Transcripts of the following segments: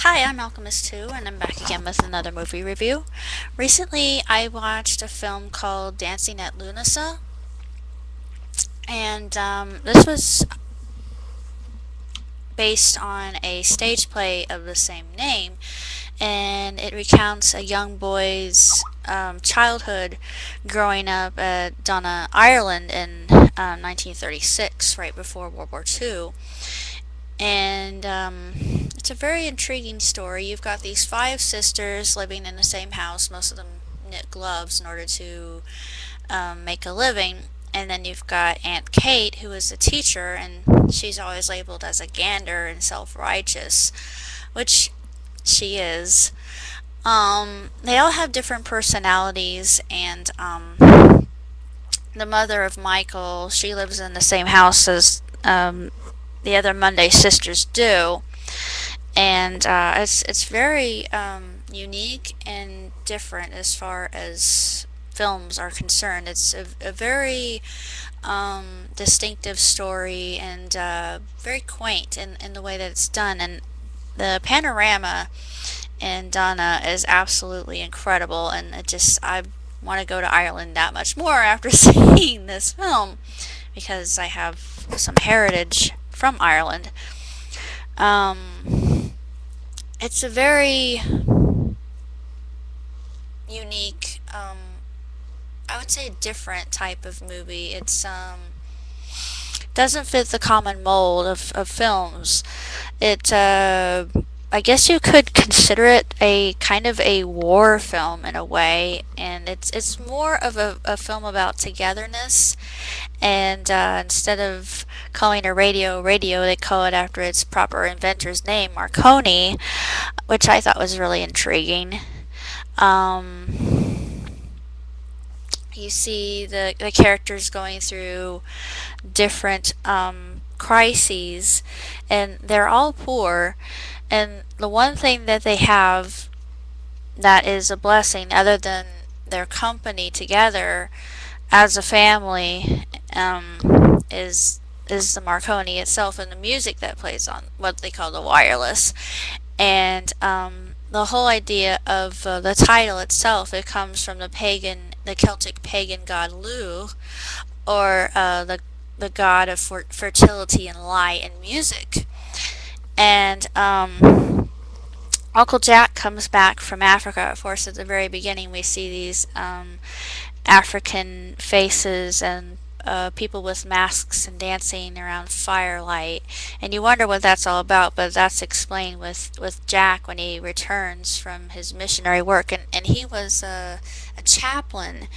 Hi, I'm Alchemist2, and I'm back again with another movie review. Recently, I watched a film called Dancing at Lughnasa, and this was based on a stage play of the same name, and it recounts a young boy's childhood growing up at Donna, Ireland in 1936, right before World War II. And it's a very intriguing story. You've got these five sisters living in the same house. Most of them knit gloves in order to make a living. And then you've got Aunt Kate, who is a teacher, and she's always labeled as a gander and self-righteous, which she is. They all have different personalities, and the mother of Michael, she lives in the same house as the other Monday sisters do, and it's very unique and different as far as films are concerned. It's a very distinctive story and very quaint in the way that it's done, and the panorama in Donna is absolutely incredible, and I want to go to Ireland that much more after seeing this film because I have some heritage from Ireland. Um, it's a very unique, I would say different type of movie. It's doesn't fit the common mold of films. It I guess you could consider it a kind of a war film in a way, and it's more of a film about togetherness. And instead of calling a radio, they call it after its proper inventor's name, Marconi, which I thought was really intriguing. Um, you see the characters going through different crises, and they're all poor. And the one thing that they have that is a blessing, other than their company together as a family, is the Marconi itself and the music that plays on what they call the wireless. And the whole idea of the title itself, it comes from the Celtic pagan god Lugh, or the god of fertility and light and music. And Uncle Jack comes back from Africa. Of course, at the very beginning, we see these African faces and people with masks and dancing around firelight, and you wonder what that's all about. But that's explained with Jack when he returns from his missionary work, and he was a chaplain,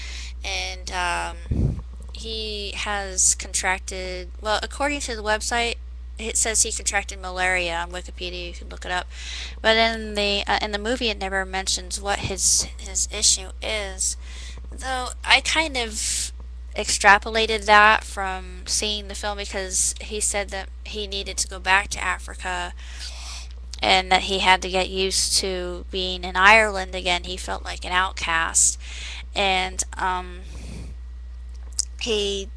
and he has contracted. Well, according to the website, it says he contracted malaria on Wikipedia. You can look it up, but in the movie, it never mentions what his issue is. Though I kind of extrapolated that from seeing the film because he said that he needed to go back to Africa and that he had to get used to being in Ireland again. He felt like an outcast, and he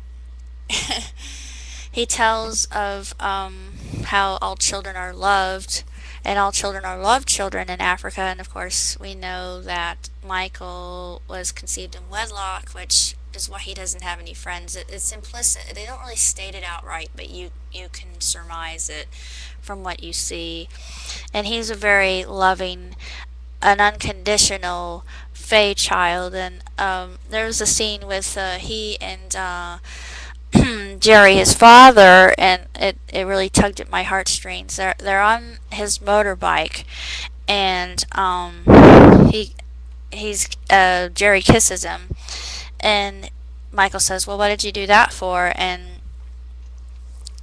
he tells of how all children are loved, and all children are loved children in Africa. And of course, we know that Michael was conceived in wedlock, which is why he doesn't have any friends. It's implicit. They don't really state it outright, but you can surmise it from what you see. And he's a very loving, an unconditional Fey child. And there was a scene with he and Jerry, his father, and it really tugged at my heartstrings. They're on his motorbike, and Jerry kisses him, and Michael says, "Well, what did you do that for?" And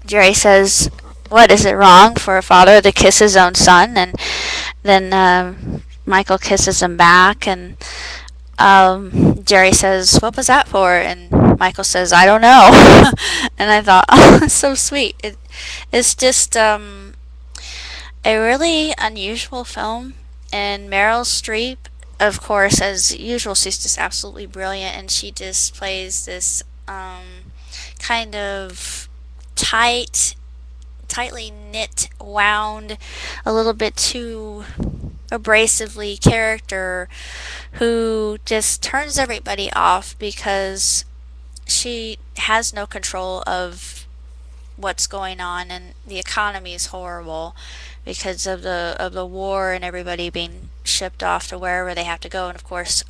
Jerry says, "What, is it wrong for a father to kiss his own son?" And then Michael kisses him back, and Jerry says, "What was that for?" And Michael says, "I don't know." And I thought, oh, that's so sweet. It's just a really unusual film. And Meryl Streep, of course, as usual, she's just absolutely brilliant, and she just plays this kind of tight tightly knit, wound, a little bit too abrasively character who just turns everybody off because she has no control of what's going on, and the economy is horrible because of the war and everybody being shipped off to wherever they have to go. And of course,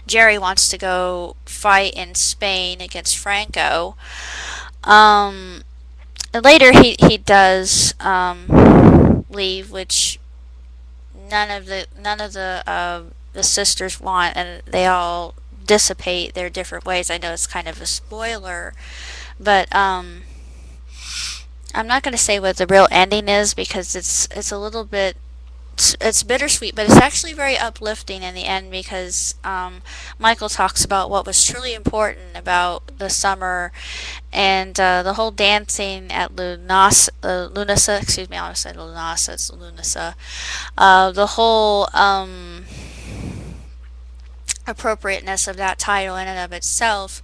Jerry wants to go fight in Spain against Franco. Um, and later he does leave, which none of the sisters want, and they all dissipate their different ways. I know it's kind of a spoiler, but I'm not going to say what the real ending is because it's a little bit it's bittersweet, but it's actually very uplifting in the end because Michael talks about what was truly important about the summer and the whole dancing at Lunasa, excuse me, I almost said Lunasa, it's Lunasa. The whole appropriateness of that title in and of itself.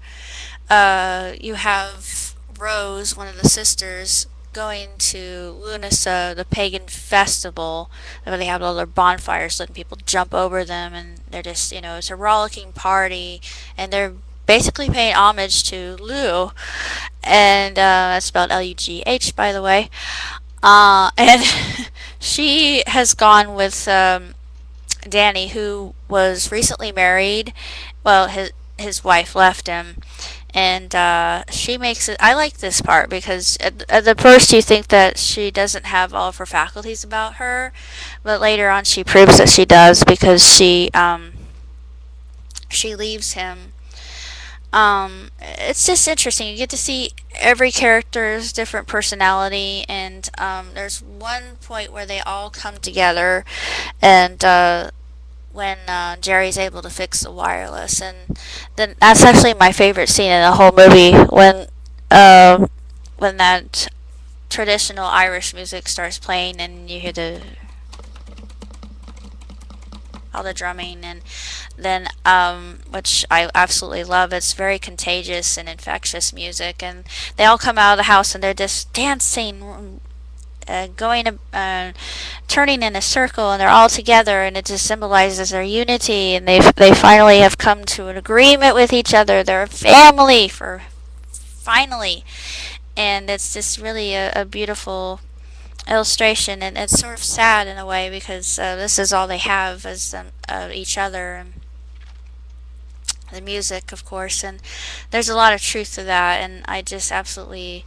You have Rose, one of the sisters, going to Lunasa, the pagan festival, where they have all their bonfires, letting people jump over them, and they're just, it's a rollicking party, and they're basically paying homage to Lugh, and that's spelled Lughh, by the way. And she has gone with Danny, who was recently married. Well, his wife left him, and she makes it. I like this part because at the first you think that she doesn't have all of her faculties about her, but later on she proves that she does because she leaves him. It's just interesting. You get to see every character's different personality, and there's one point where they all come together, and when Jerry's able to fix the wireless, and then that's actually my favorite scene in the whole movie when that traditional Irish music starts playing, and you hear all the drumming, and then which I absolutely love. It's very contagious and infectious music, and they all come out of the house and they're just dancing, turning in a circle, and they're all together, and it just symbolizes their unity, and they finally have come to an agreement with each other. They're a family for finally, and it's just really a beautiful illustration, and it's sort of sad in a way because this is all they have as each other, and the music, of course, and there's a lot of truth to that, and I just absolutely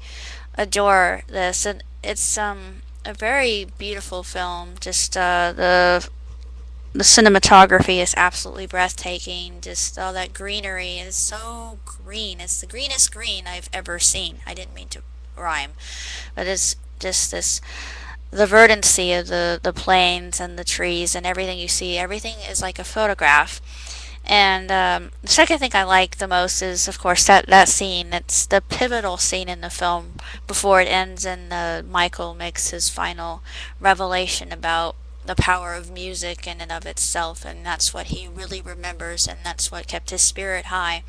adore this, and it's a very beautiful film. Just the cinematography is absolutely breathtaking. Just all that greenery is so green. It's the greenest green I've ever seen. I didn't mean to rhyme, but it's just this the verdancy of the plains and the trees and everything you see. Everything is like a photograph. And the second thing I like the most is, of course, that scene. It's the pivotal scene in the film before it ends, and Michael makes his final revelation about the power of music in and of itself, and that's what he really remembers, and that's what kept his spirit high.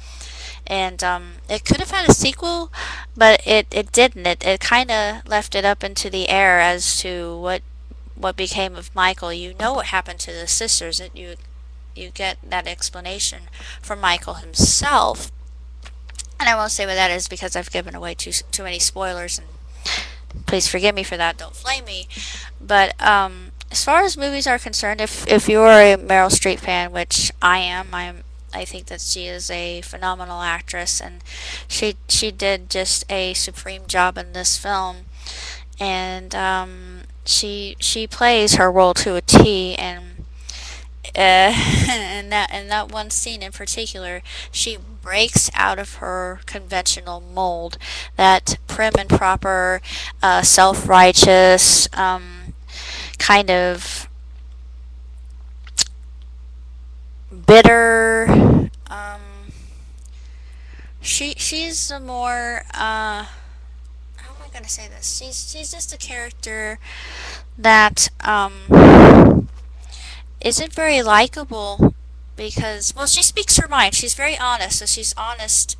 And it could have had a sequel, but it didn't. It kind of left it up into the air as to what became of Michael. You know what happened to the sisters. You get that explanation from Michael himself. And I won't say what that is because I've given away too many spoilers, and please forgive me for that. Don't flame me. But as far as movies are concerned, if you're a Meryl Streep fan, which I am, I think that she is a phenomenal actress, and she did just a supreme job in this film, and she plays her role to a T, and in that one scene in particular, she breaks out of her conventional mold, that prim and proper, self-righteous, kind of bitter. She's a more how am I gonna say this? She's just a character that isn't very likable because, well, she speaks her mind. She's very honest, so she's honest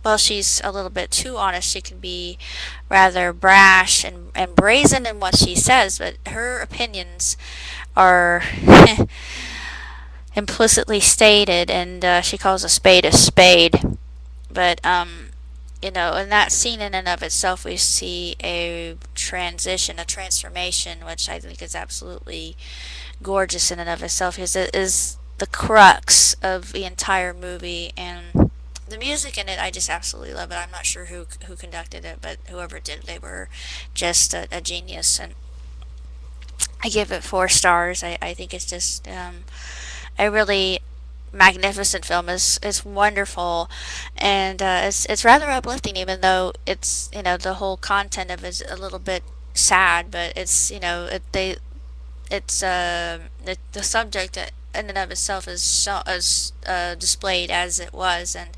well, she's a little bit too honest. She can be rather brash and brazen in what she says, but her opinions are implicitly stated, and she calls a spade. But in that scene in and of itself, we see a transition, a transformation, which I think is absolutely gorgeous in and of itself, because it is the crux of the entire movie. And the music in it, I just absolutely love it. I'm not sure who conducted it, but whoever did, they were just a genius. And I give it 4 stars. I think it's just a really magnificent film. Is wonderful, and it's rather uplifting, even though it's the whole content of it is a little bit sad. But it's it's the subject in and of itself is so as displayed as it was. And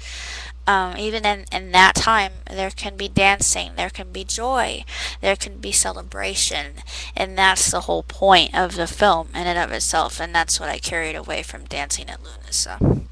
even in that time, there can be dancing, there can be joy, there can be celebration, and that's the whole point of the film in and of itself. And that's what I carried away from Dancing at Lughnasa.